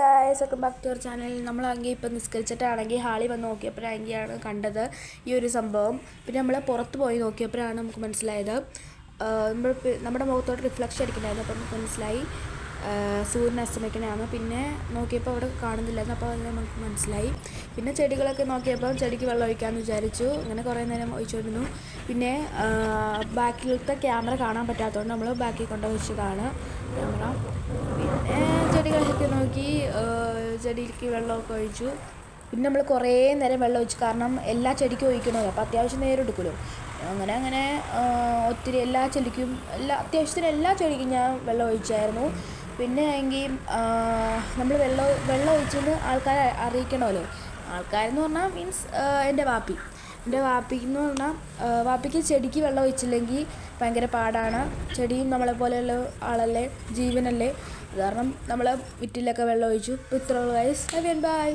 Guys, welcome back to our channel. നമ്മളാണെങ്കിൽ ഇപ്പം നിസ്കരിച്ചിട്ടാണെങ്കിൽ ഹാളിൽ വന്ന് നോക്കിയപ്പോഴാണ് കണ്ടത് ഈ ഒരു സംഭവം. പിന്നെ നമ്മൾ പുറത്ത് പോയി നോക്കിയപ്പോഴാണ് നമുക്ക് മനസ്സിലായത്, നമ്മുടെ മുഖത്തോട്ട് റിഫ്ലക്ഷൻ അടിക്കണ്ടായിരുന്നു. അപ്പം നമുക്ക് മനസ്സിലായി സൂര്യൻ അസ്തമിക്കണതാണ്. പിന്നെ നോക്കിയപ്പോൾ അവിടെ കാണുന്നില്ലായിരുന്നു, അപ്പോൾ അത് നമുക്ക് മനസ്സിലായി. പിന്നെ ചെടികളൊക്കെ നോക്കിയപ്പോൾ ചെടിക്ക് വെള്ളം ഒഴിക്കാമെന്ന് വിചാരിച്ചു. അങ്ങനെ കുറേ നേരം ഒഴിച്ചുകൊണ്ടിരുന്നു. പിന്നെ ബാക്കിലത്തെ ക്യാമറ കാണാൻ പറ്റാത്തതുകൊണ്ട് നമ്മൾ ബാക്കിൽ കൊണ്ടുവച്ചതാണ് ക്യാമറ. പിന്നെ ചെടികളൊക്കെ നോക്കി ചെടിക്ക് വെള്ളമൊക്കെ ഒഴിച്ചു. പിന്നെ നമ്മൾ കുറേ നേരം വെള്ളം ഒഴിച്ചു, കാരണം എല്ലാ ചെടിക്കും ഒഴിക്കണമല്ലോ, അപ്പോൾ അത്യാവശ്യം നേരം എടുക്കുമല്ലോ. അങ്ങനെ ഒത്തിരി അത്യാവശ്യത്തിന് എല്ലാ ചെടിക്കും ഞാൻ വെള്ളം ഒഴിച്ചായിരുന്നു. പിന്നെ എങ്കിൽ നമ്മൾ വെള്ളം ഒഴിച്ചെന്ന് ആൾക്കാരെ അറിയിക്കണമല്ലോ. ആൾക്കാരെന്ന് പറഞ്ഞാൽ മീൻസ് എൻ്റെ വാപ്പിക്കെന്ന് പറഞ്ഞാൽ വാപ്പിക്ക് ചെടിക്ക് വെള്ളം ഒഴിച്ചില്ലെങ്കിൽ ഭയങ്കര പാടാണ്. ചെടിയും നമ്മളെപ്പോലെയുള്ള ആളല്ലേ, ജീവനല്ലേ. അത് കാരണം നമ്മൾ വിറ്റിലൊക്കെ വെള്ളം ഒഴിച്ചു. ഇപ്പോൾ ഇത്രയുള്ള ഗൈസ്, ബൈ.